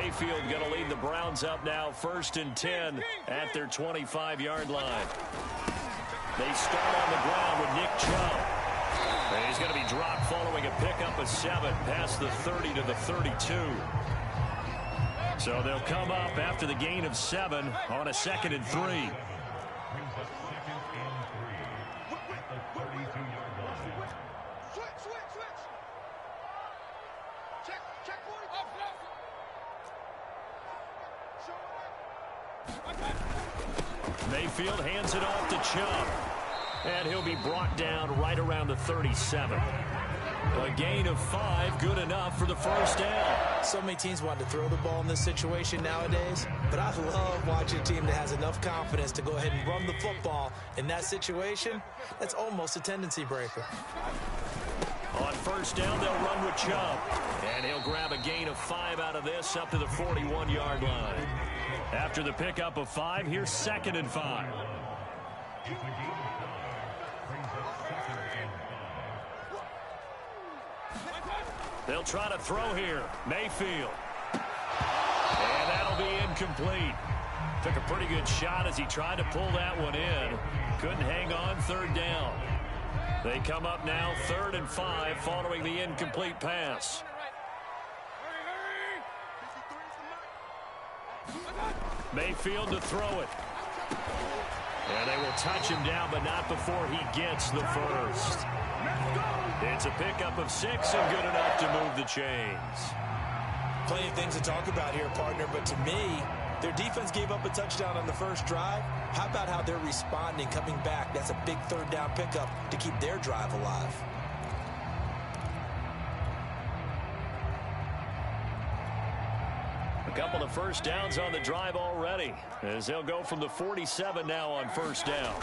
Mayfield going to lead the Browns up now 1st and 10 at their 25-yard line. They start on the ground with Nick Chubb. And he's going to be dropped following a pickup of 7 past the 30 to the 32. So they'll come up after the gain of 7 on a 2nd and 3. Mayfield hands it off to Chubb. And he'll be brought down right around the 37. A gain of 5, good enough for the first down. So many teams want to throw the ball in this situation nowadays, but I love watching a team that has enough confidence to go ahead and run the football. In that situation, that's almost a tendency breaker. On first down, they'll run with Chubb. And he'll grab a gain of 5 out of this up to the 41-yard line. After the pickup of 5, here's 2nd and 5. They'll try to throw here. Mayfield. And that'll be incomplete. Took a pretty good shot as he tried to pull that one in. Couldn't hang on, 3rd down. They come up now 3rd and 5 following the incomplete pass. Mayfield to throw it. And they will touch him down, but not before he gets the first. It's a pickup of 6 and good enough to move the chains. Plenty of things to talk about here, partner, but to me, their defense gave up a touchdown on the first drive. How about how they're responding, coming back? That's a big 3rd down pickup to keep their drive alive. A couple of first downs on the drive already, as they'll go from the 47 now on first down.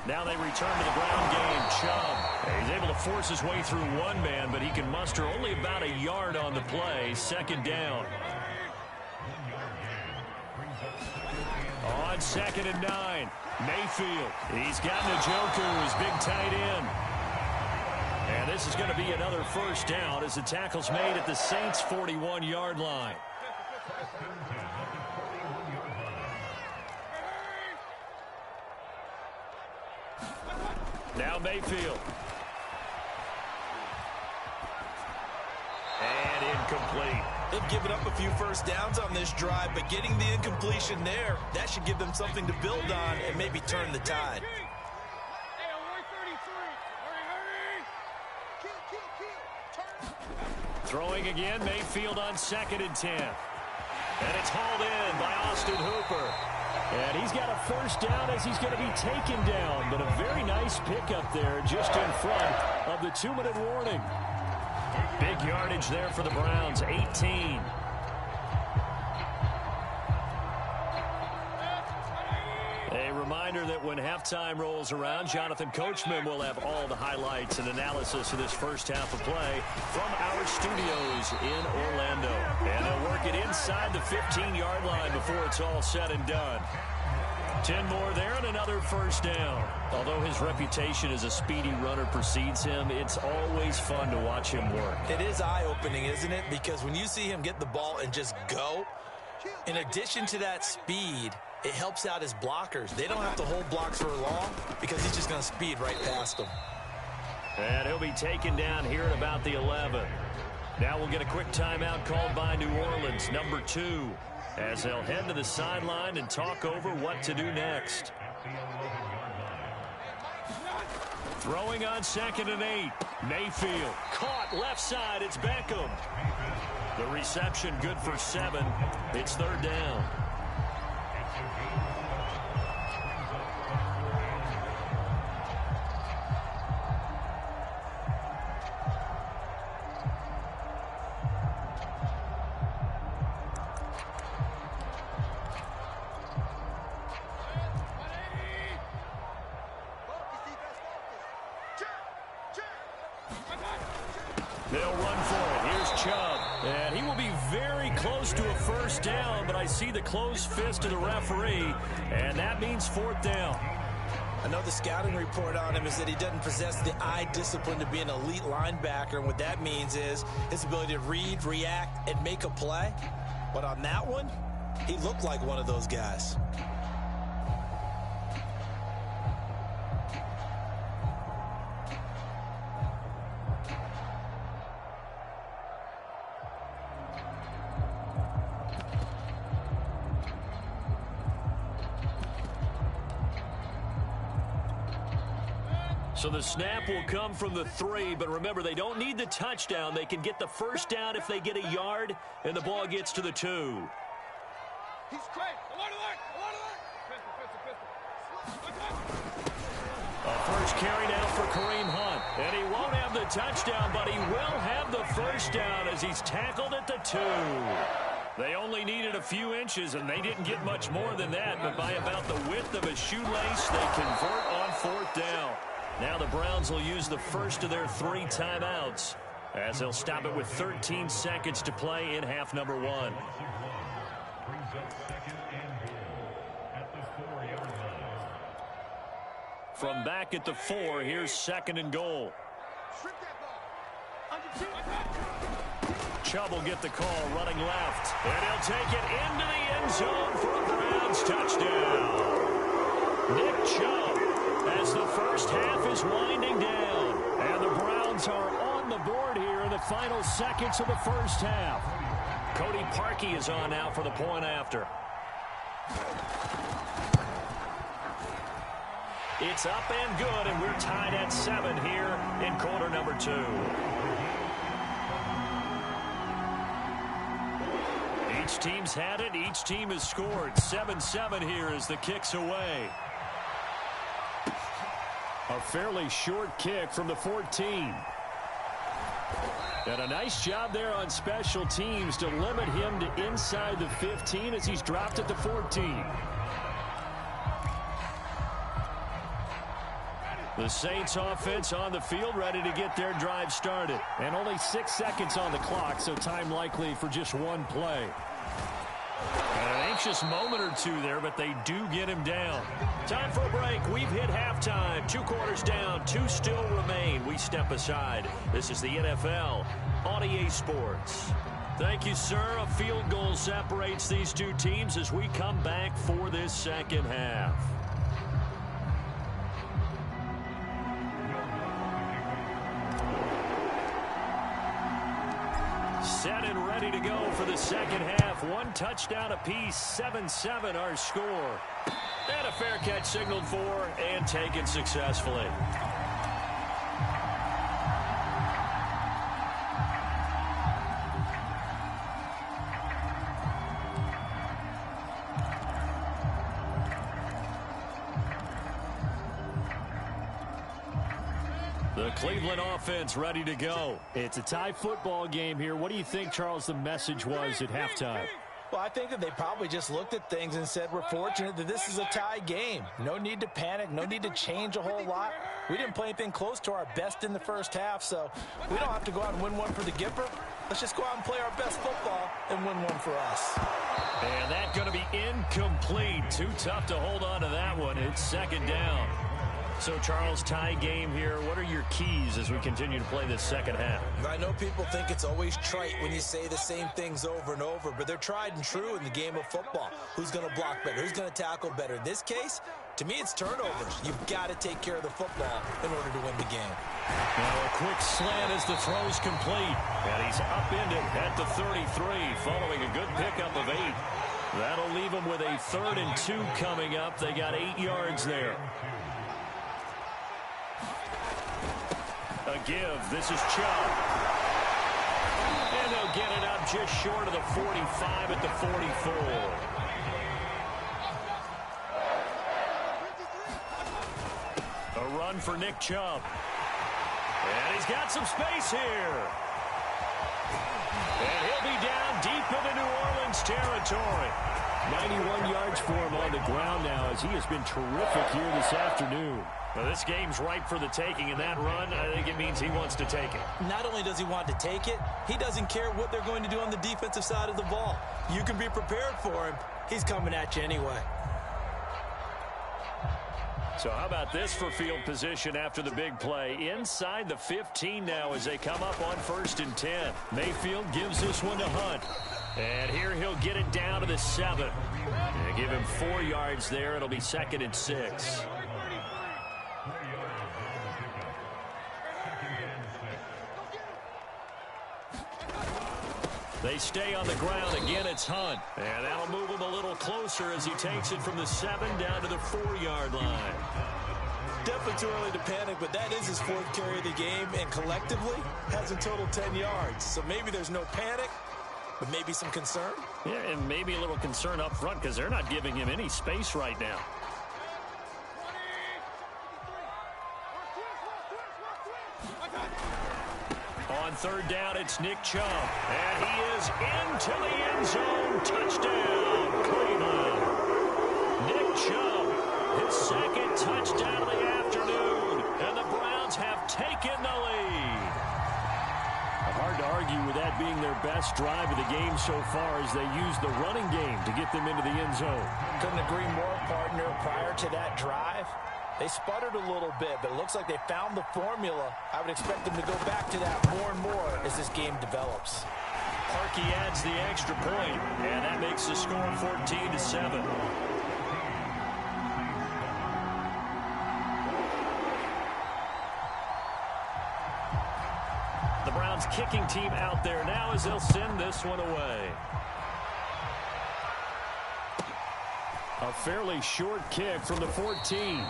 Now they return to the ground game. Chubb. He's able to force his way through one man, but he can muster only about a yard on the play. 2nd down. On 2nd and 9. Mayfield. He's got Njoku, his big tight end. And this is going to be another first down as the tackle's made at the Saints' 41-yard line. Now Mayfield. And incomplete. They've given up a few first downs on this drive, but getting the incompletion there, that should give them something to build on and maybe turn the tide. Throwing again, Mayfield on 2nd and 10. And it's hauled in by Austin Hooper. And he's got a first down as he's going to be taken down. But a very nice pickup there just in front of the 2-minute warning. Big yardage there for the Browns, 18. A reminder that when halftime rolls around, Jonathan Coachman will have all the highlights and analysis of this first half of play from our studios in Orlando. And they'll work it inside the 15-yard line before it's all said and done. 10 more there and another first down. Although his reputation as a speedy runner precedes him, it's always fun to watch him work. It is eye-opening, isn't it? Because when you see him get the ball and just go, in addition to that speed, it helps out his blockers. They don't have to hold blocks for long because he's just going to speed right past them. And he'll be taken down here at about the 11. Now we'll get a quick timeout called by New Orleans, number 2, as they'll head to the sideline and talk over what to do next. Throwing on 2nd and 8. Mayfield caught left side. It's Beckham. The reception good for 7. It's 3rd down. They'll run for it. Here's Chubb. And he will be very close to a first down, but I see the closed fist of the referee, and that means 4th down. I know the scouting report on him is that he doesn't possess the eye discipline to be an elite linebacker, and what that means is his ability to read, react, and make a play. But on that one, he looked like one of those guys. So the snap will come from the 3, but remember, they don't need the touchdown. They can get the first down if they get a yard, and the ball gets to the 2. He's great. A first carry now for Kareem Hunt. And he won't have the touchdown, but he will have the first down as he's tackled at the 2. They only needed a few inches, and they didn't get much more than that, but by about the width of a shoelace, they convert on 4th down. Now the Browns will use the first of their 3 timeouts as they'll stop it with 13 seconds to play in half number 1. From back at the 4, here's 2nd and goal. Chubb will get the call running left, and he'll take it into the end zone for a Browns touchdown. Nick Chubb, as the first half is winding down, and the Browns are on the board here in the final seconds of the first half. Cody Parkey is on now for the point after. It's up and good, and we're tied at 7 here in quarter number 2. Each team's had it. Each team has scored. 7-7 here as the kick's away. A fairly short kick from the 14. And a nice job there on special teams to limit him to inside the 15 as he's dropped at the 14. The Saints offense on the field, ready to get their drive started. And only 6 seconds on the clock, so time likely for just one play. And an anxious moment or two there, but they do get him down. Time for a break. We've hit halftime. 2 quarters down, 2 still remain. We step aside. This is the NFL on EA Sports. Thank you, sir. A field goal separates these 2 teams as we come back for this second half. Set and ready to go for the second half. 1 touchdown apiece, 7-7 our score. And a fair catch signaled for and taken successfully. The Cleveland offense ready to go. It's a tie football game here. What do you think, Charles, the message was at halftime? Well, I think that they probably just looked at things and said, we're fortunate that this is a tie game. No need to panic. No need to change a whole lot. We didn't play anything close to our best in the first half, so we don't have to go out and win one for the Gipper. Let's just go out and play our best football and win one for us. And that's going to be incomplete. Too tough to hold on to that one. It's second down. So, Charles, tie game here. What are your keys as we continue to play this second half? I know people think it's always trite when you say the same things over and over, but they're tried and true in the game of football. Who's going to block better? Who's going to tackle better? In this case, to me, it's turnovers. You've got to take care of the football in order to win the game. Now a quick slant as the throw's complete. And he's upended at the 33 following a good pickup of 8. That'll leave him with a 3rd and 2 coming up. They got 8 yards there. A give. This is Chubb. And they'll get it up just short of the 45 at the 44. A run for Nick Chubb. And he's got some space here. And he'll be down deep into New Orleans territory. 91 yards for him on the ground now as he has been terrific here this afternoon. Well, this game's ripe for the taking, and that run, I think it means he wants to take it. Not only does he want to take it, he doesn't care what they're going to do on the defensive side of the ball. You can be prepared for him. He's coming at you anyway. So how about this for field position after the big play? Inside the 15 now as they come up on 1st and 10. Mayfield gives this one to Hunt. And here he'll get it down to the 7. And give him 4 yards there. It'll be 2nd and 6. They stay on the ground. Again, it's Hunt. And that'll move him a little closer as he takes it from the 7 down to the 4-yard line. Definitely too early to panic, but that is his 4th carry of the game, and collectively has a total 10 yards. So maybe there's no panic, but maybe some concern. Yeah, and maybe a little concern up front because they're not giving him any space right now. On 3rd down, it's Nick Chubb. And he is into the end zone. Touchdown, Cleveland. Nick Chubb, his 2nd touchdown of the afternoon. And the Browns have taken the lead. Hard to argue with that being their best drive of the game so far as they use the running game to get them into the end zone. Couldn't agree more, partner. Prior to that drive, they sputtered a little bit, but it looks like they found the formula. I would expect them to go back to that more and more as this game develops. Parkey adds the extra point, and that makes the score 14-7. The Browns kicking team out there now as they'll send this one away. A fairly short kick from the 14.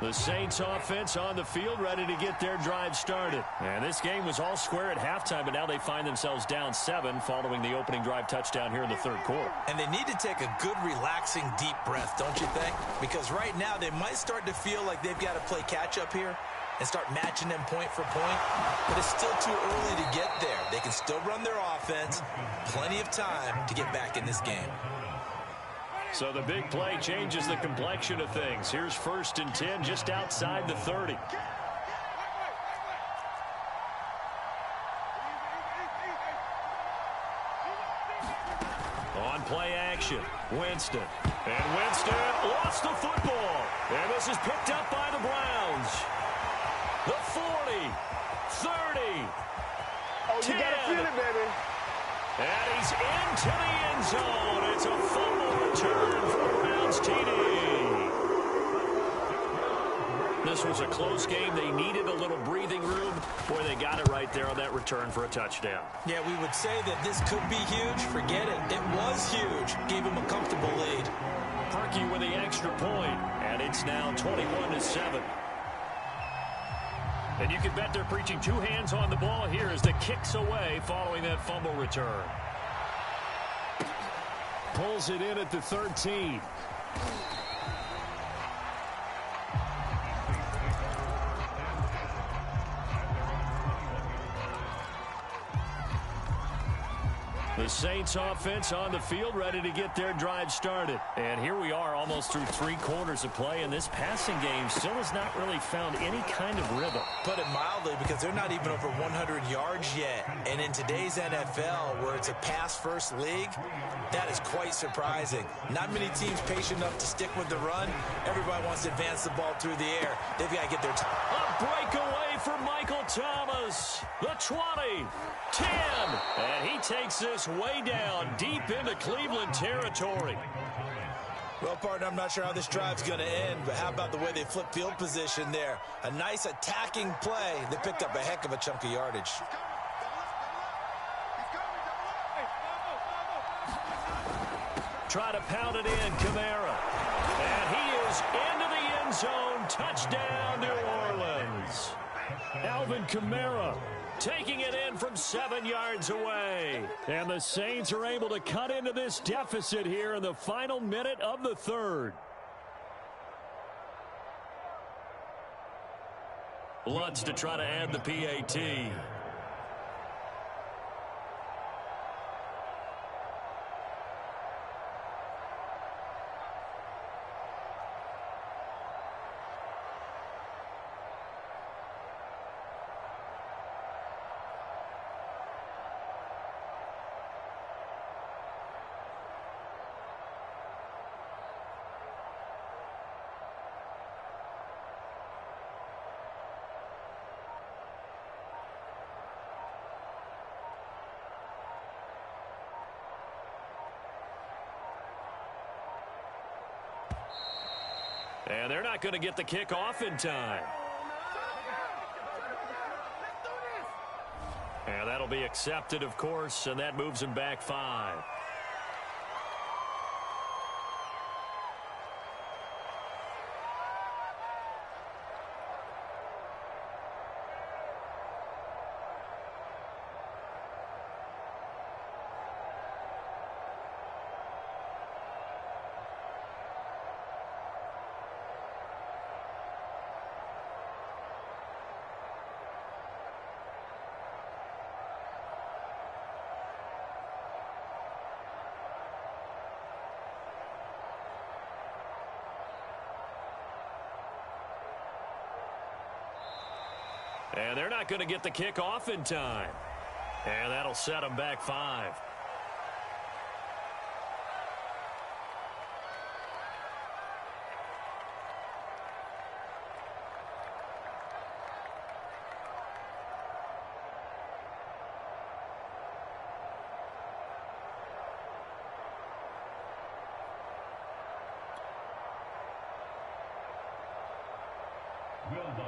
The Saints offense on the field ready to get their drive started. And this game was all square at halftime, but now they find themselves down 7 following the opening drive touchdown here in the 3rd quarter. And they need to take a good, relaxing, deep breath, don't you think? Because right now they might start to feel like they've got to play catch-up here and start matching them point for point. But it's still too early to get there. They can still run their offense. Plenty of time to get back in this game. So the big play changes the complexion of things. Here's 1st and 10 just outside the 30. On play action, Winston. And Winston lost the football. And this is picked up by the Browns. The 40, 30, Oh, you 10. gotta feel it, baby. And he's into the end zone. It's a fumble return for the Browns TD. This was a close game. They needed a little breathing room. Boy, they got it right there on that return for a touchdown. Yeah, we would say that this could be huge. Forget it. It was huge. Gave him a comfortable lead. Parkey with the extra point, and it's now 21-7. And you can bet they're preaching 2 hands on the ball here as the kick's away following that fumble return. Pulls it in at the 13. The Saints offense on the field ready to get their drive started. And here we are almost through 3 quarters of play, and this passing game still has not really found any kind of rhythm. Put it mildly, because they're not even over 100 yards yet. And in today's NFL, where it's a pass-first league, that is quite surprising. Not many teams patient enough to stick with the run. Everybody wants to advance the ball through the air. They've got to get their time. A breakaway for Michael Thomas. The 20, 10, and he takes this way down deep into Cleveland territory. Well, partner, I'm not sure how this drive's going to end, but how about the way they flip field position there? A nice attacking play. They picked up a heck of a chunk of yardage. Try to pound it in, Kamara. And he is into the end zone. Touchdown, New Orleans. Alvin Kamara taking it in from 7 yards away. And the Saints are able to cut into this deficit here in the final minute of the 3rd. Lutz to try to add the PAT. And they're not going to get the kick off in time. And that'll be accepted, of course, and that moves him back 5. And they're not going to get the kick off in time. And that'll set them back 5.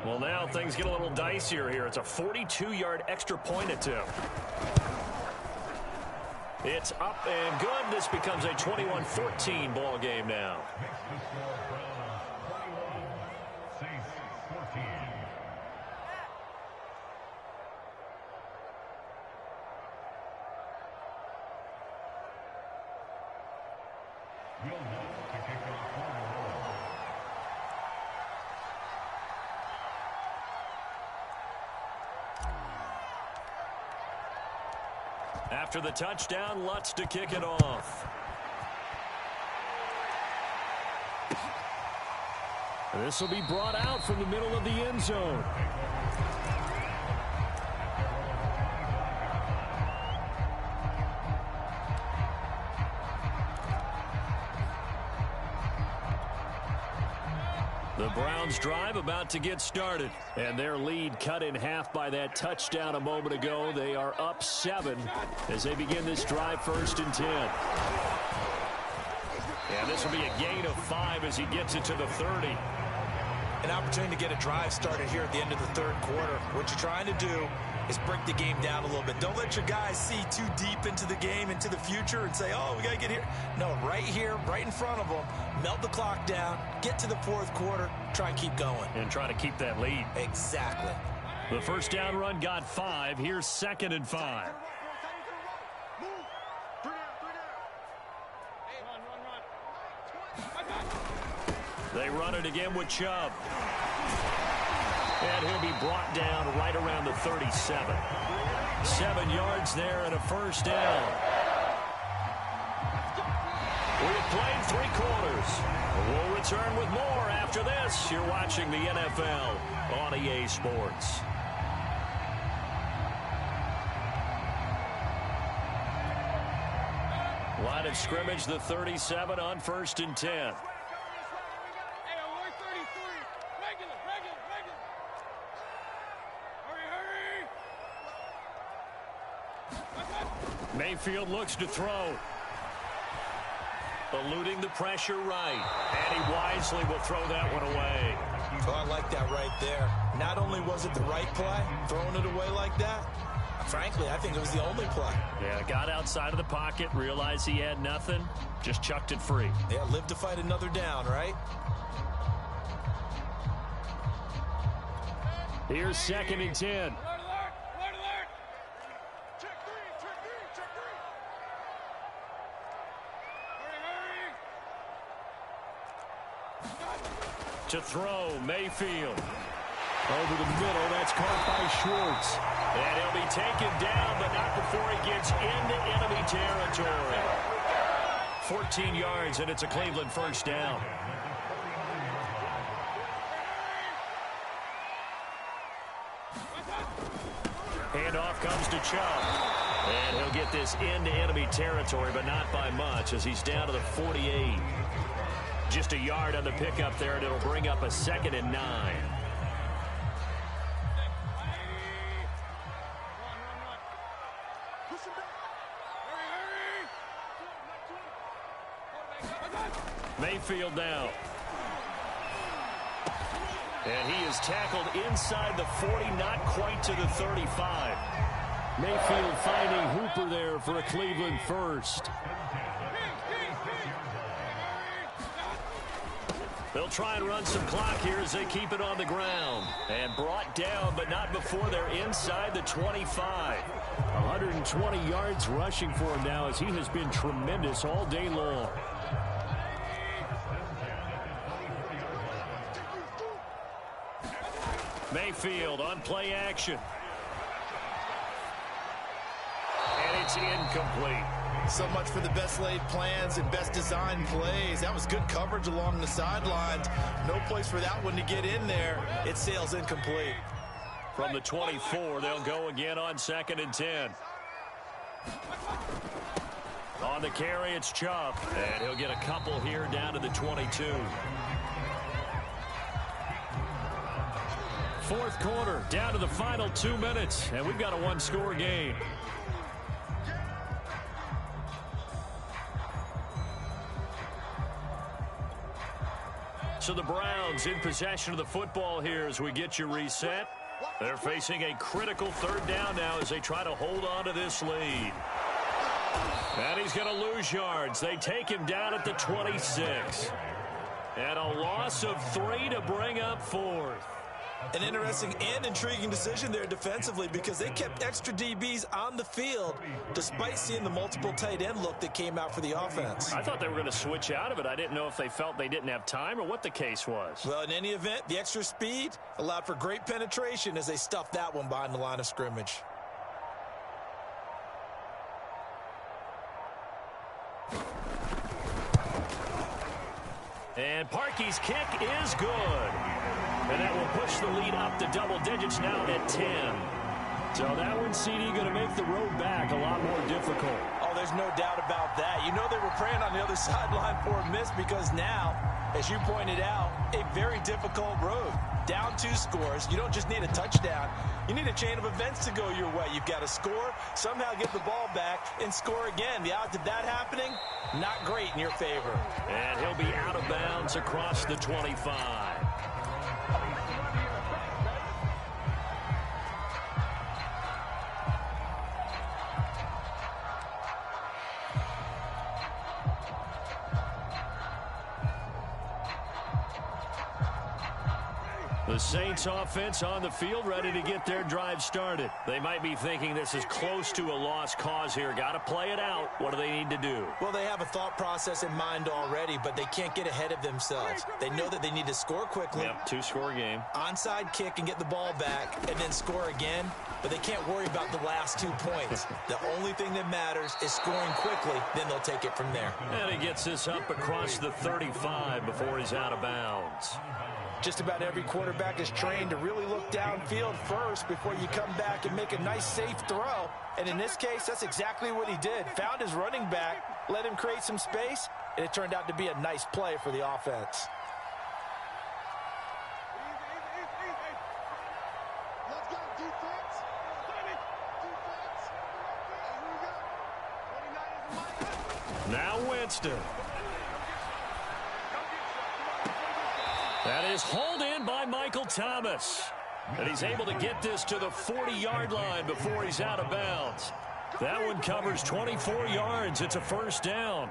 Well, now things get a little dicier here. It's a 42-yard extra point attempt. It's up and good. This becomes a 21-14 ball game now. After the touchdown, Lutz to kick it off. This will be brought out from the middle of the end zone. The Browns drive about to get started, and their lead cut in half by that touchdown a moment ago. They are up 7 as they begin this drive, 1st and 10. And this will be a gain of 5 as he gets it to the 30. An opportunity to get a drive started here at the end of the 3rd quarter. What you're trying to do is break the game down a little bit. Don't let your guys see too deep into the game, into the future, and say, oh, we got to get here. No, right here, right in front of them, melt the clock down, get to the 4th quarter, try and keep going. And try to keep that lead. Exactly. The first down run got 5. Here's 2nd and 5. They run it again with Chubb. And he'll be brought down right around the 37. 7 yards there and a first down. We've played 3 quarters. We'll return with more after this. You're watching the NFL on EA Sports. Line of scrimmage, the 37 on 1st and 10. Mayfield looks to throw. Eluding the pressure right. And he wisely will throw that one away. Oh, I like that right there. Not only was it the right play, throwing it away like that, frankly, I think it was the only play. Yeah, got outside of the pocket, realized he had nothing, just chucked it free. Yeah, live to fight another down, right? Here's 2nd and 10. To throw, Mayfield. Over the middle, that's caught by Schwartz. And he'll be taken down, but not before he gets into enemy territory. 14 yards, and it's a Cleveland first down. Handoff comes to Chubb. And he'll get this into enemy territory, but not by much, as he's down to the 48. Just a yard on the pickup there, and it'll bring up a 2nd and 9. Mayfield now. And he is tackled inside the 40, not quite to the 35. Mayfield finding Hooper there for a Cleveland first. They'll try and run some clock here as they keep it on the ground. And brought down, but not before they're inside the 25. 120 yards rushing for him now as he has been tremendous all day long. Mayfield on play action. And it's incomplete. So much for the best laid plans and best designed plays. That was good coverage along the sidelines. No place for that one to get in there. It sails incomplete. From the 24, they'll go again on 2nd and 10. On the carry, it's Chubb. And he'll get a couple here down to the 22. Fourth quarter, down to the final 2 minutes, and we've got a one-score game. So the Browns in possession of the football here as we get you reset. They're facing a critical 3rd down now as they try to hold on to this lead. And he's going to lose yards. They take him down at the 26. And a loss of 3 to bring up 4th. An interesting and intriguing decision there defensively because they kept extra DBs on the field despite seeing the multiple tight end look that came out for the offense. I thought they were going to switch out of it. I didn't know if they felt they didn't have time or what the case was. Well, in any event, the extra speed allowed for great penetration as they stuffed that one behind the line of scrimmage. And Parkey's kick is good. And that will push the lead up to double digits now at 10. So that one, CD, going to make the road back a lot more difficult. Oh, there's no doubt about that. You know they were praying on the other sideline for a miss because now, as you pointed out, a very difficult road. Down 2 scores. You don't just need a touchdown. You need a chain of events to go your way. You've got to score, somehow get the ball back, and score again. The odds of that happening, not great in your favor. And he'll be out of bounds across the 25. The Saints offense on the field ready to get their drive started. They might be thinking this is close to a lost cause here. Got to play it out. What do they need to do? Well, they have a thought process in mind already, but they can't get ahead of themselves. They know that they need to score quickly. Yep, 2-score game. Onside kick and get the ball back and then score again, but they can't worry about the last 2 points. The only thing that matters is scoring quickly, then they'll take it from there. And he gets this up across the 35 before he's out of bounds. Just about every quarterback is trained to really look downfield first before you come back and make a nice, safe throw. And in this case, that's exactly what he did. Found his running back, let him create some space, and it turned out to be a nice play for the offense. Now Winston. That is hauled in by Michael Thomas. And he's able to get this to the 40-yard line before he's out of bounds. That one covers 24 yards. It's a first down.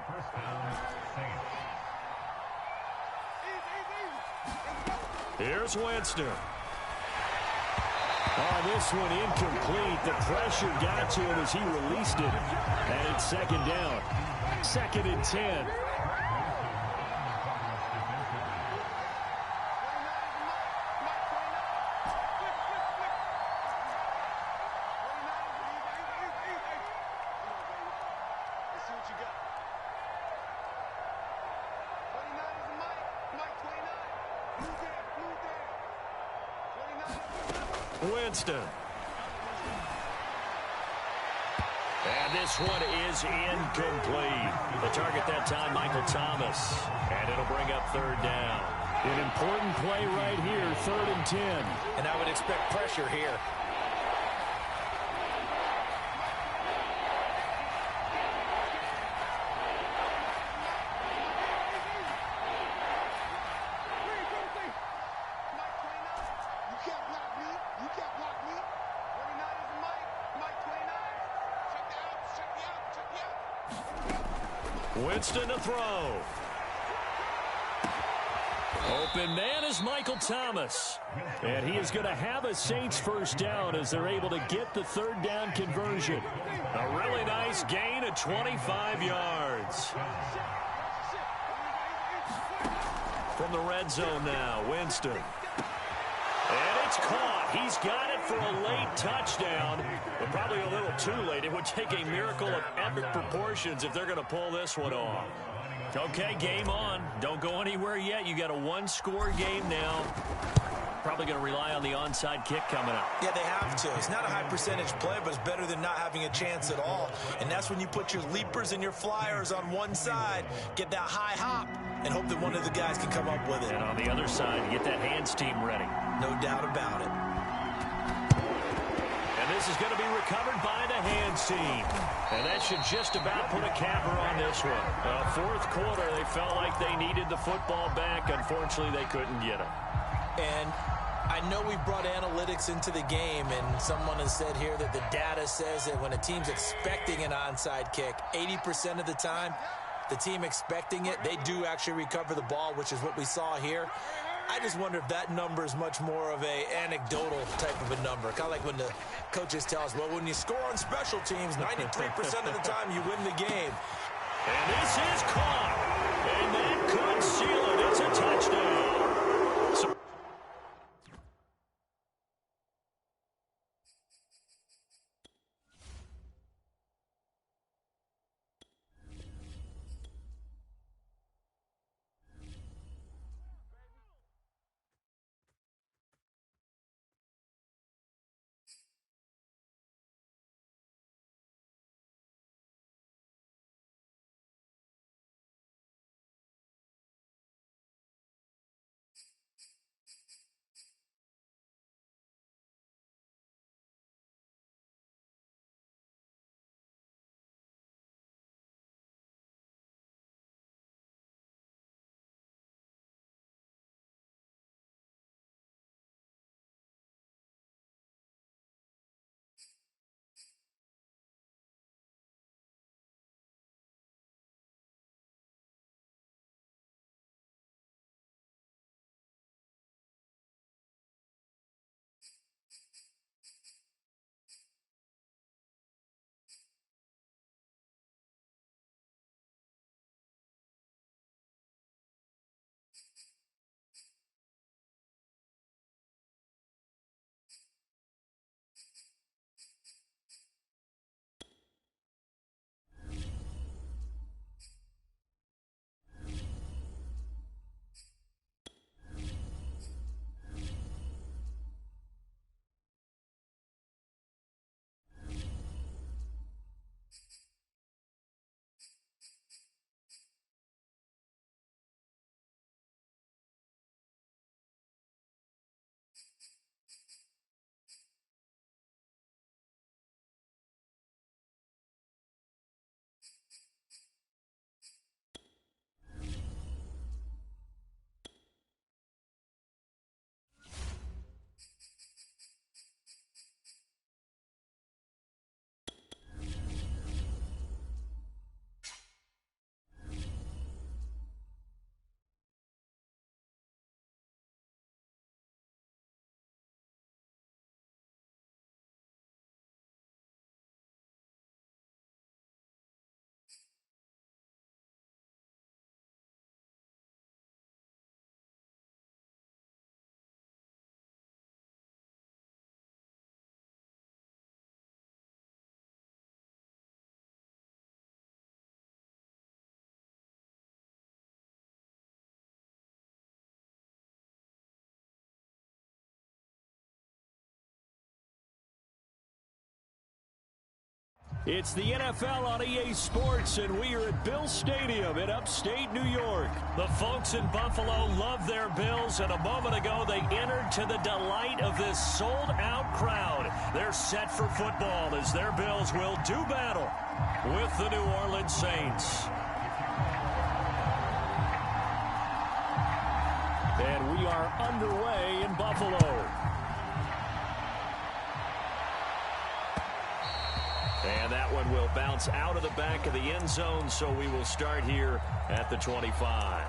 Here's Winston. Oh, this one incomplete. The pressure got to him as he released it. And it's 2nd down. 2nd and 10. Winston. And this one is incomplete. The target that time, Michael Thomas. And it'll bring up 3rd down. An important play right here, 3rd and 10. And I would expect pressure here. Winston to throw. Open man is Michael Thomas. And he is going to have a Saints first down as they're able to get the third down conversion. A really nice gain of 25 yards. From the red zone now, Winston. And it's caught. He's got it for a late touchdown, but probably a little too late. It would take a miracle of epic proportions if they're going to pull this one off. Okay, game on. Don't go anywhere yet. You got a one-score game now. Probably going to rely on the onside kick coming up. Yeah, they have to. It's not a high-percentage play, but it's better than not having a chance at all. And that's when you put your leapers and your flyers on one side, get that high hop, and hope that one of the guys can come up with it. And on the other side, get that hands team ready. No doubt about it. And this is going to be recovered by the hands team. And that should just about put a capper on this one. Fourth quarter, they felt like they needed the football back. Unfortunately, they couldn't get it. And I know we brought analytics into the game, and someone has said here that the data says that when a team's expecting an onside kick, 80% of the time, the team expecting it, they do actually recover the ball, which is what we saw here. I just wonder if that number is much more of a anecdotal type of a number. Kind of like when the coaches tell us, well, when you score on special teams, 93% of the time you win the game. And this is caught. And that could seal it. It's a touchdown. It's the NFL on EA Sports, and we are at Bill Stadium in upstate New York. The folks in Buffalo love their Bills, and a moment ago they entered to the delight of this sold-out crowd. They're set for football as their Bills will do battle with the New Orleans Saints. And we are underway in Buffalo. And that one will bounce out of the back of the end zone, so we will start here at the 25.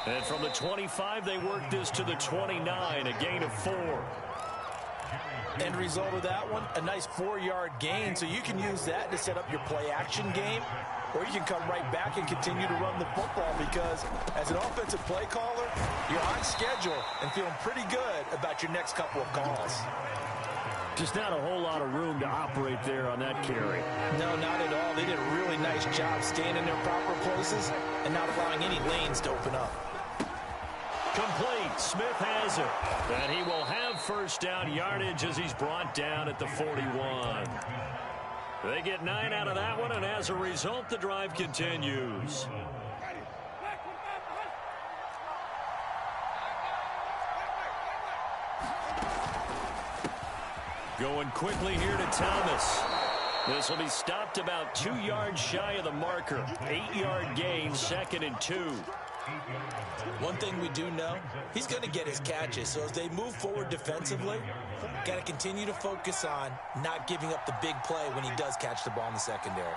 And from the 25, they work this to the 29, a gain of 4. End result of that one, a nice 4-yard gain, so you can use that to set up your play-action game, or you can come right back and continue to run the football because as an offensive play caller, you're on schedule and feeling pretty good about your next couple of calls. Just not a whole lot of room to operate there on that carry. No, not at all. They did a really nice job staying in their proper places and not allowing any lanes to open up. Complete. Smith has it. And he will have first down yardage as he's brought down at the 41. They get 9 out of that one, and as a result, the drive continues. Going quickly here to Thomas. This will be stopped about 2 yards shy of the marker. 8-yard gain, 2nd and 2. One thing we do know, he's going to get his catches. So as they move forward defensively, got to continue to focus on not giving up the big play when he does catch the ball in the secondary.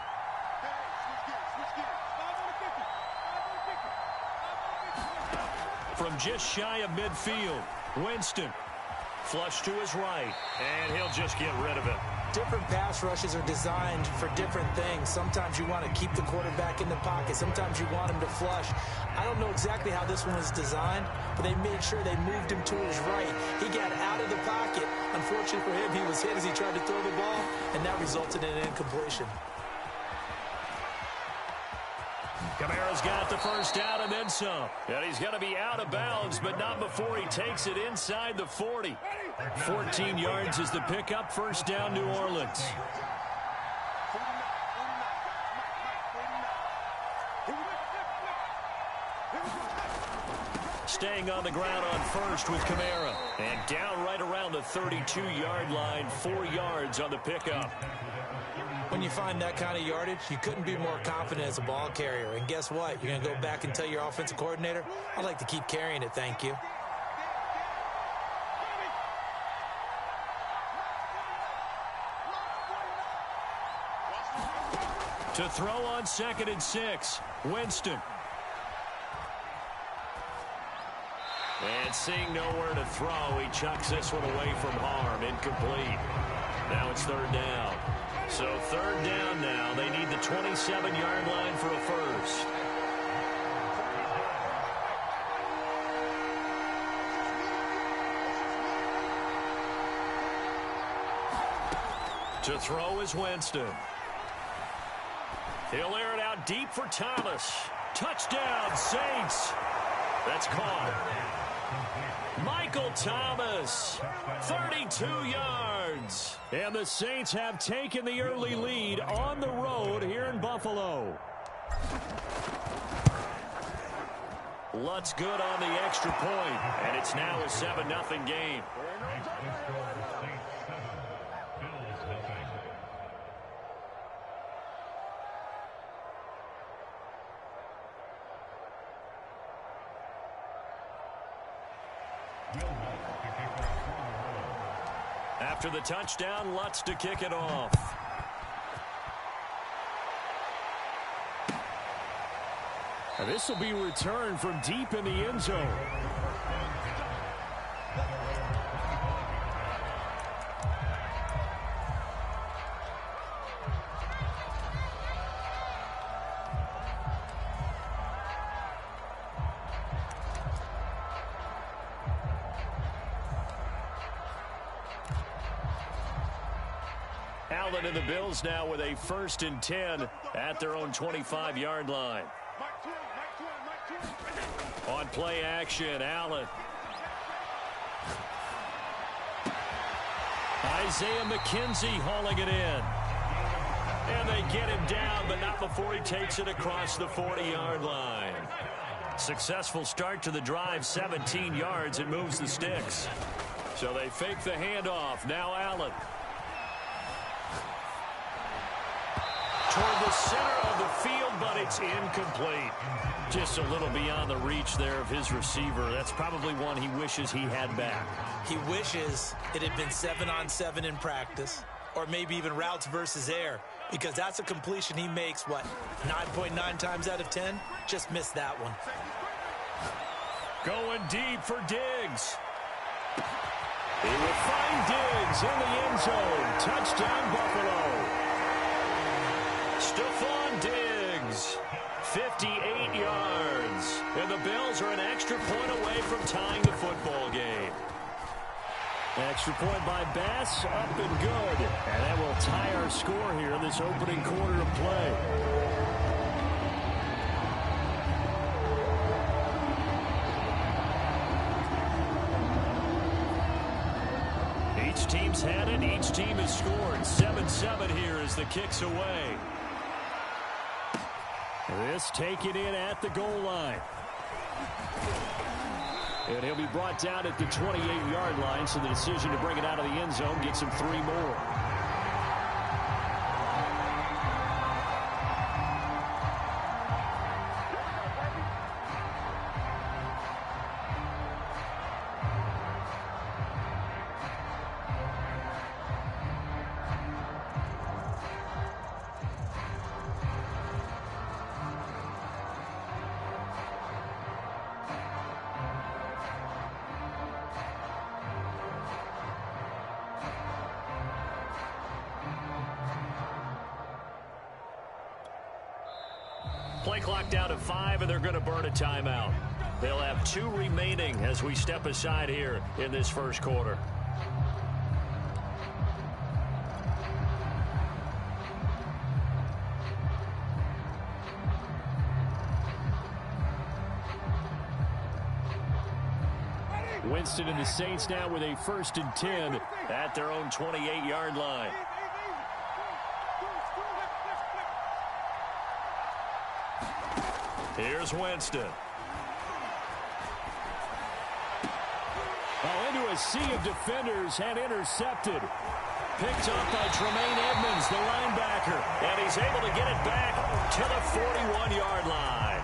From just shy of midfield, Winston. Flush to his right, and he'll just get rid of it. Different pass rushes are designed for different things. Sometimes you want to keep the quarterback in the pocket. Sometimes you want him to flush. I don't know exactly how this one was designed, but they made sure they moved him to his right. He got out of the pocket. Unfortunately for him, he was hit as he tried to throw the ball, and that resulted in an incompletion. Kamara's got the first down and then some. And he's going to be out of bounds, but not before he takes it inside the 40. 14 yards is the pickup. First down, New Orleans. Staying on the ground on first with Kamara. And down right around the 32-yard line, 4 yards on the pickup. When you find that kind of yardage, you couldn't be more confident as a ball carrier. And guess what? You're going to go back and tell your offensive coordinator, I'd like to keep carrying it, thank you. To throw on 2nd and 6, Winston. And seeing nowhere to throw, he chucks this one away from harm. Incomplete. Now it's 3rd down. So 3rd down now. They need the 27-yard line for a first. To throw is Winston. He'll air it out deep for Thomas. Touchdown, Saints. That's caught. Michael Thomas, 32 yards. And the Saints have taken the early lead on the road here in Buffalo. Lutz good on the extra point, and it's now a 7-0 game. After the touchdown, Lutz to kick it off. And this will be returned from deep in the end zone. Allen and the Bills now with a 1st and 10 at their own 25-yard line. On play action, Allen. Isaiah McKenzie hauling it in. And they get him down, but not before he takes it across the 40-yard line. Successful start to the drive, 17 yards. It moves the sticks. So they fake the handoff. Now Allen. Toward the center of the field, but it's incomplete. Just a little beyond the reach there of his receiver. That's probably one he wishes he had back. He wishes it had been 7-on-7 in practice, or maybe even routes versus air, because that's a completion he makes, 9.9 times out of 10? Just missed that one. Going deep for Diggs. He will find Diggs in the end zone. Touchdown, Buffalo. Stephon Diggs, 58 yards. And the Bills are an extra point away from tying the football game. Extra point by Bass, up and good. And that will tie our score here in this opening quarter of play. Each team's had it. Each team has scored. 7-7 here as the kick's away. This taken in at the goal line. And he'll be brought down at the 28-yard line, so the decision to bring it out of the end zone gets him 3 more. Play clock down to 5, and they're going to burn a timeout. They'll have 2 remaining as we step aside here in this first quarter. Winston and the Saints now with a 1st and 10 at their own 28-yard line. Here's Winston. Oh, into a sea of defenders and intercepted. Picked up by Tremaine Edmonds, the linebacker. And he's able to get it back to the 41-yard line.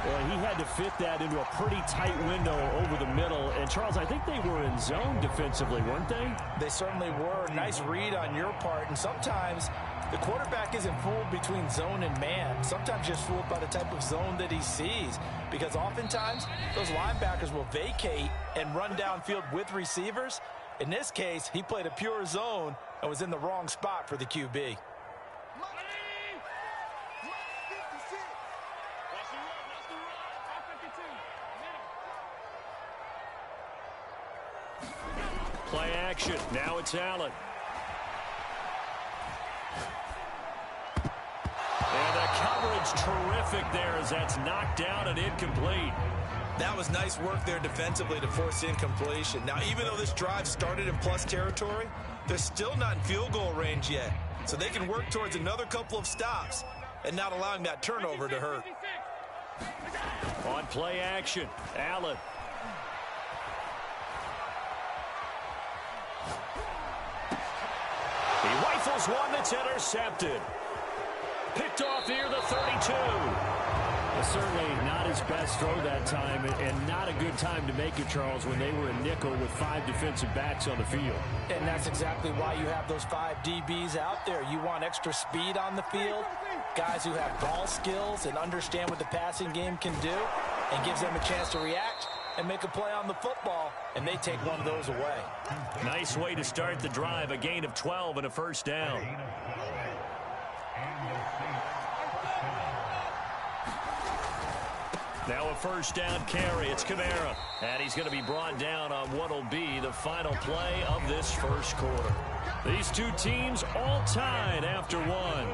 Well, he had to fit that into a pretty tight window over the middle. And, Charles, I think they were in zone defensively, weren't they? They certainly were. Nice read on your part. And sometimes the quarterback isn't fooled between zone and man. Sometimes just fooled by the type of zone that he sees. Because oftentimes, those linebackers will vacate and run downfield with receivers. In this case, he played a pure zone and was in the wrong spot for the QB. Play action. Now it's Allen. And the coverage terrific there as that's knocked down and incomplete. That was nice work there defensively to force incompletion. Now, even though this drive started in plus territory, they're still not in field goal range yet. So they can work towards another couple of stops and not allowing that turnover to hurt. On play action, Allen. He rifles one that's intercepted. Picked off near the 32. Certainly not his best throw that time, and not a good time to make it, Charles, when they were in nickel with 5 defensive backs on the field. And that's exactly why you have those 5 DBs out there. You want extra speed on the field, guys who have ball skills and understand what the passing game can do, and gives them a chance to react and make a play on the football, and they take one of those away. Nice way to start the drive, a gain of 12 and a first down. Now a first down carry. It's Kamara. And he's going to be brought down on what will be the final play of this first quarter. These two teams all tied after one.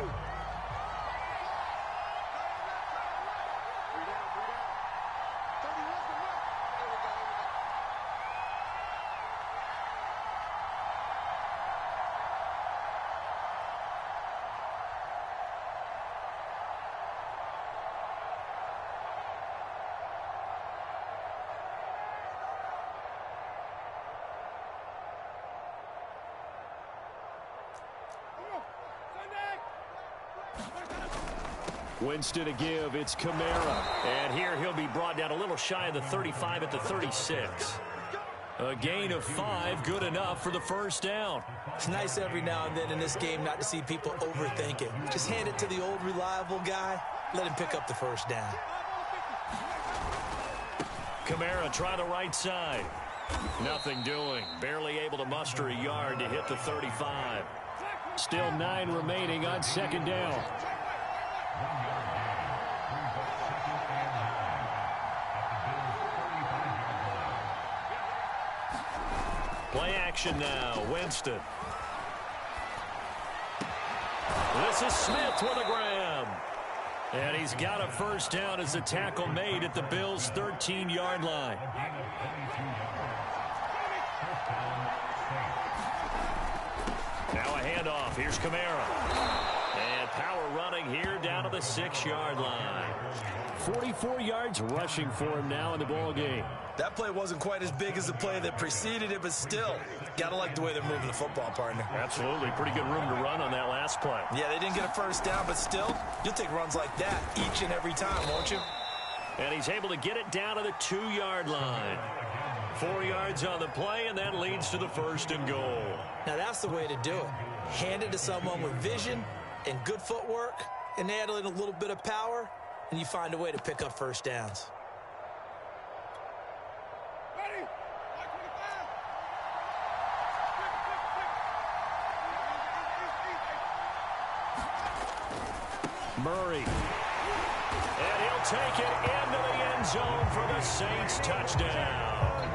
Winston to give. It's Kamara. And here he'll be brought down a little shy of the 35 at the 36. A gain of 5, good enough for the first down. It's nice every now and then in this game not to see people overthink it. Just hand it to the old reliable guy. Let him pick up the first down. Kamara try the right side. Nothing doing. Barely able to muster a yard to hit the 35. Still 9 remaining on second down. Play action now. Winston. This is Smith with a grab. And he's got a first down as the tackle made at the Bills' 13-yard line. Now a handoff. Here's Kamara. And power running here down to the 6-yard line. 44 yards rushing for him now in the ball game. That play wasn't quite as big as the play that preceded it, but still, got to like the way they're moving the football, partner. Absolutely. Pretty good room to run on that last play. Yeah, they didn't get a first down, but still, you'll take runs like that each and every time, won't you? And he's able to get it down to the 2-yard line. 4 yards on the play, and that leads to the first and goal. Now, that's the way to do it. Hand it to someone with vision and good footwork, and add in a little bit of power, and you find a way to pick up first downs. Murray. And he'll take it into the end zone for the Saints touchdown.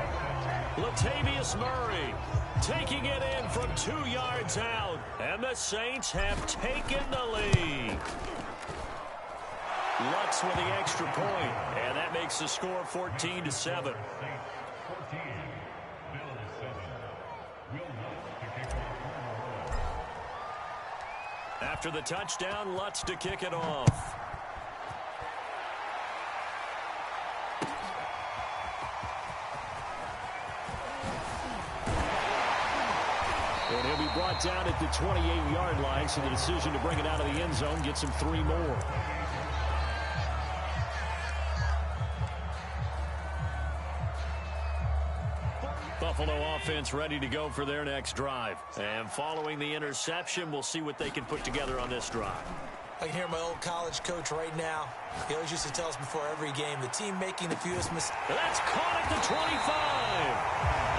Latavius Murray taking it in from 2 yards out. And the Saints have taken the lead. Lutz with the extra point, and that makes the score 14-7. After the touchdown, Lutz to kick it off. And he'll be brought down at the 28-yard line, so the decision to bring it out of the end zone gets him 3 more. Buffalo offense ready to go for their next drive. And following the interception, we'll see what they can put together on this drive. I can hear my old college coach right now. He always used to tell us before every game, the team making the fewest mistakes. That's caught at the 25.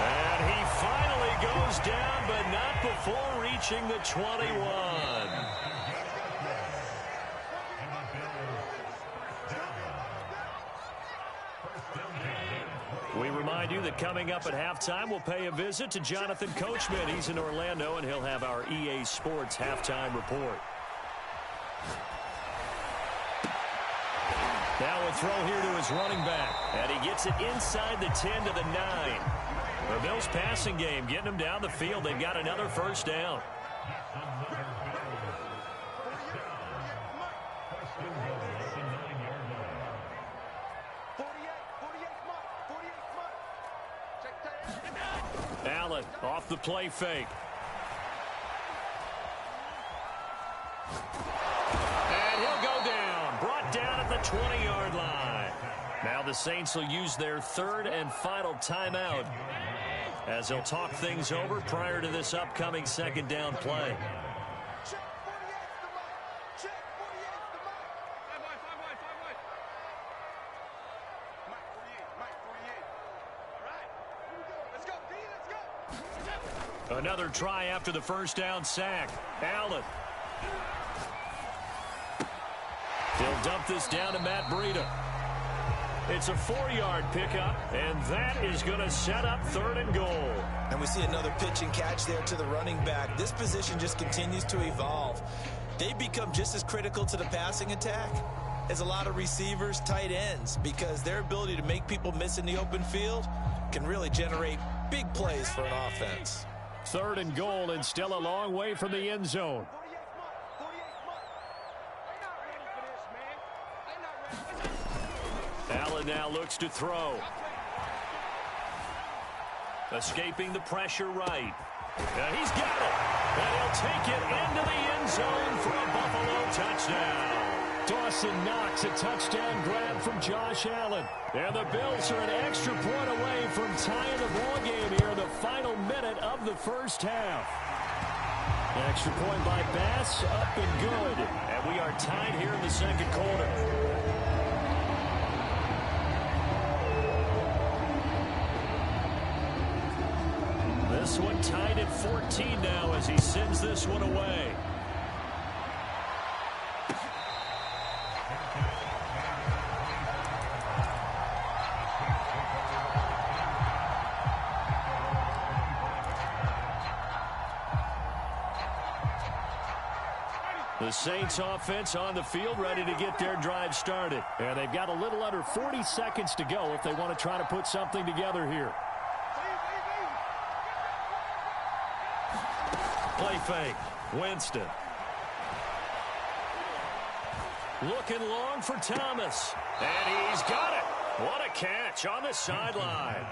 And he finally goes down, but not before reaching the 21. We remind you that coming up at halftime, we'll pay a visit to Jonathan Coachman. He's in Orlando, and he'll have our EA Sports halftime report. Now a throw here to his running back. And he gets it inside the 10 to the 9. The Bills passing game getting them down the field. They've got another first down. Allen off the play fake. And he'll go down. Brought down at the 20-yard line. Now the Saints will use their third and final timeout as they'll talk things over prior to this upcoming second down play. Another try after the first down sack. Allen. They'll dump this down to Matt Breida. It's a 4-yard pickup, and that is going to set up third and goal. And we see another pitch and catch there to the running back. This position just continues to evolve. They become just as critical to the passing attack as a lot of receivers, tight ends, because their ability to make people miss in the open field can really generate big plays for an offense. Third and goal, and still a long way from the end zone. Allen now looks to throw. Escaping the pressure right. And he's got it. And he'll take it into the end zone for a Buffalo touchdown. Dawson Knox, a touchdown grab from Josh Allen. And the Bills are an extra point away from tying the ball game here in the final minute of the first half. Extra point by Bass, up and good. And we are tied here in the second quarter. This one tied at 14 now as he sends this one away. The Saints offense on the field ready to get their drive started. And they've got a little under 40 seconds to go if they want to try to put something together here. Play fake. Winston. Looking long for Thomas. And he's got it. What a catch on the sideline.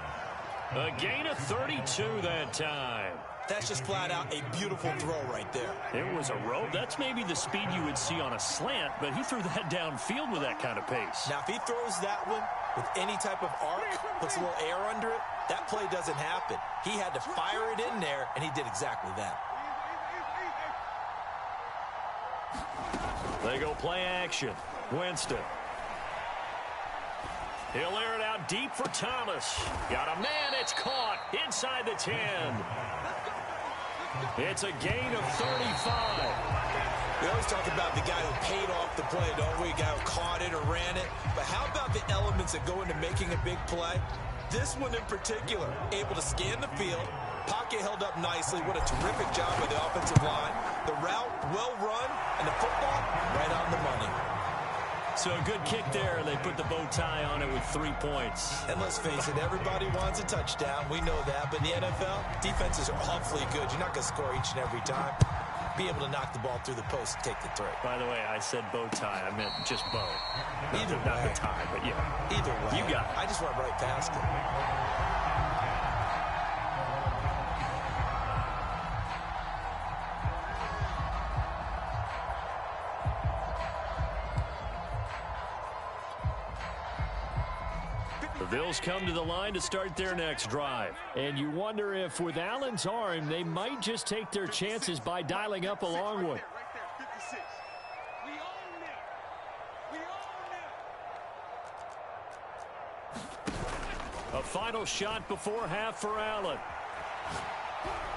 A gain of 32 that time. That's just flat out a beautiful throw right there. It was a rope. That's maybe the speed you would see on a slant, but he threw that downfield with that kind of pace. Now, if he throws that one with any type of arc, puts a little air under it, that play doesn't happen. He had to fire it in there, and he did exactly that. They go play action. Winston. He'll air it out deep for Thomas. Got a man. It's caught inside the 10. It's a gain of 35. We always talk about the guy who paid off the play, don't we? The guy who caught it or ran it. But how about the elements that go into making a big play? This one in particular, able to scan the field. Pocket held up nicely. What a terrific job by the offensive line. The route, well run, and the football, right on the money. So a good kick there. They put the bow tie on it with 3 points. And let's face it, everybody wants a touchdown. We know that. But in the NFL, defenses are awfully good. You're not going to score each and every time. Be able to knock the ball through the post and take the throw. By the way, I said bow tie. I meant just bow. Either way. Not the tie, but yeah. Either way. You got it. I just went right past it. The Bills come to the line to start their next drive. And you wonder if with Allen's arm, they might just take their chances by dialing up a long one. A final shot before half for Allen.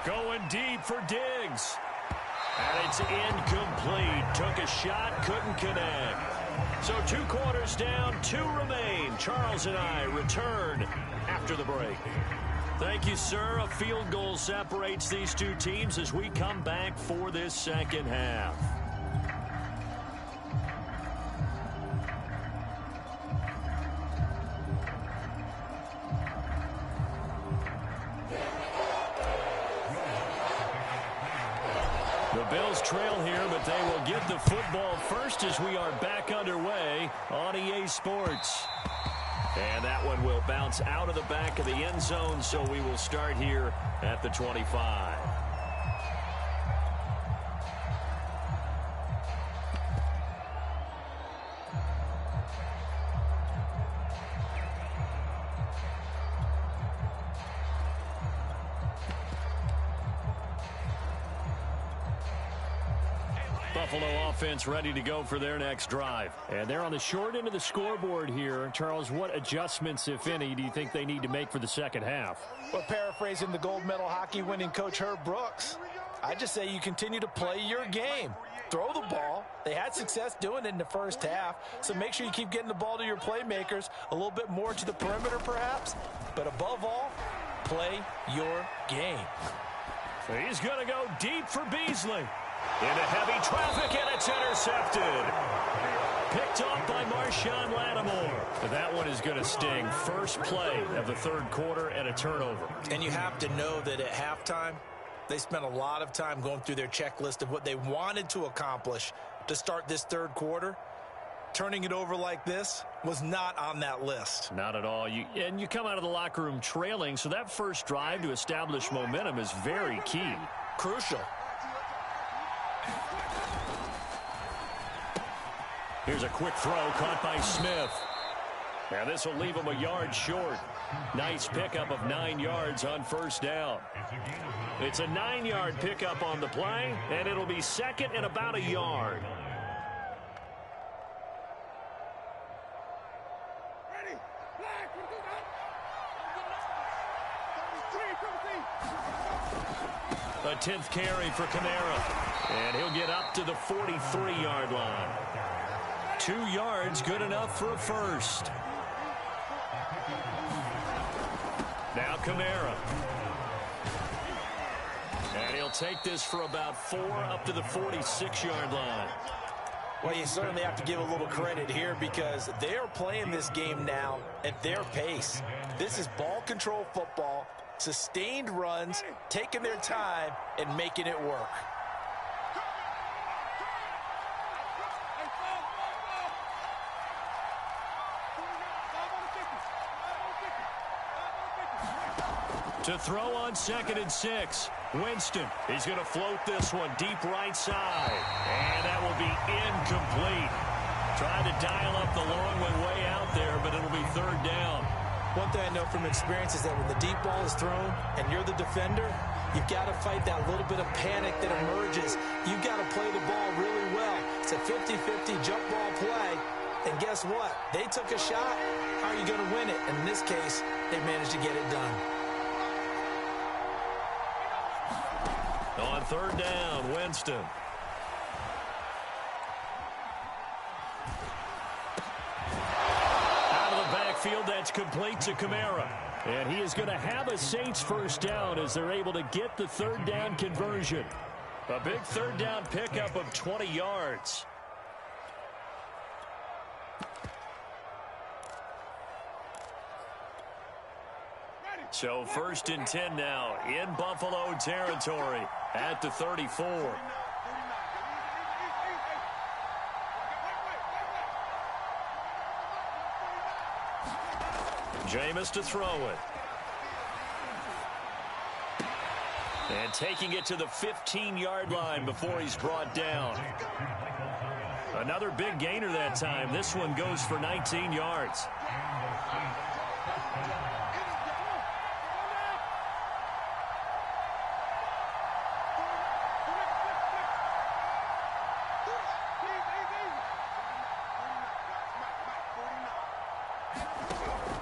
Going deep for Diggs. And it's incomplete. Took a shot, couldn't connect. So 2 quarters down, 2 remain. Charles and I return after the break. Thank you, sir. A field goal separates these two teams as we come back for this second half. The Bills trail here, but they will get the football first as we are back underway on EA Sports. And that one will bounce out of the back of the end zone, so we will start here at the 25. Buffalo offense ready to go for their next drive. And they're on the short end of the scoreboard here. Charles, what adjustments, if any, do you think they need to make for the second half? Well, paraphrasing the gold medal hockey winning coach Herb Brooks, I just say you continue to play your game. Throw the ball. They had success doing it in the first half, so make sure you keep getting the ball to your playmakers, a little bit more to the perimeter perhaps, but above all, play your game. So he's going to go deep for Beasley. Into heavy traffic, and it's intercepted. Picked off by Marshawn Lattimore. That one is going to sting. First play of the third quarter and a turnover. And you have to know that at halftime, they spent a lot of time going through their checklist of what they wanted to accomplish to start this third quarter. Turning it over like this was not on that list. Not at all. And you come out of the locker room trailing, so that first drive to establish momentum is very key. Crucial. Here's a quick throw caught by Smith. And this will leave him a yard short. Nice pickup of 9 yards on first down. It's a 9-yard pickup on the play, and it'll be second and about a yard. A 10th carry for Kamara. And he'll get up to the 43-yard line. 2 yards, good enough for a first. Now Kamara. And he'll take this for about 4 up to the 46-yard line. Well, you certainly have to give a little credit here because they are playing this game now at their pace. This is ball control football, sustained runs, taking their time, and making it work. To throw on 2nd and 6. Winston, he's going to float this one deep right side. And that will be incomplete. Tried to dial up the long one way out there, but it'll be 3rd down. One thing I know from experience is that when the deep ball is thrown and you're the defender, you've got to fight that little bit of panic that emerges. You've got to play the ball really well. It's a 50-50 jump ball play. And guess what? They took a shot. How are you going to win it? And in this case, they managed to get it done. On 3rd down, Winston. Out of the backfield, that's complete to Kamara. And he is going to have a Saints first down as they're able to get the 3rd down conversion. A big 3rd down pickup of 20 yards. So 1st and 10 now in Buffalo territory at the 34. Jameis to throw it. And taking it to the 15-yard line before he's brought down. Another big gainer that time. This one goes for 19 yards.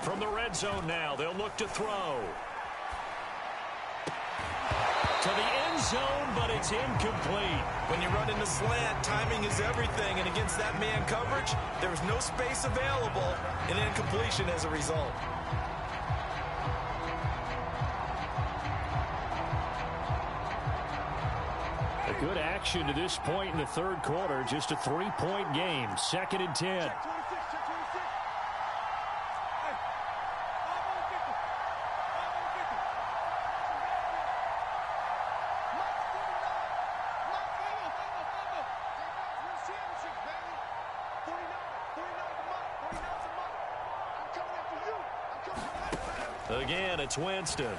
From the red zone now, they'll look to throw. To the end zone, but it's incomplete. When you run in the slant, timing is everything, and against that man coverage, there's no space available, and incompletion as a result. A good action to this point in the 3rd quarter. Just a 3-point game. 2nd and 10. Again, it's Winston.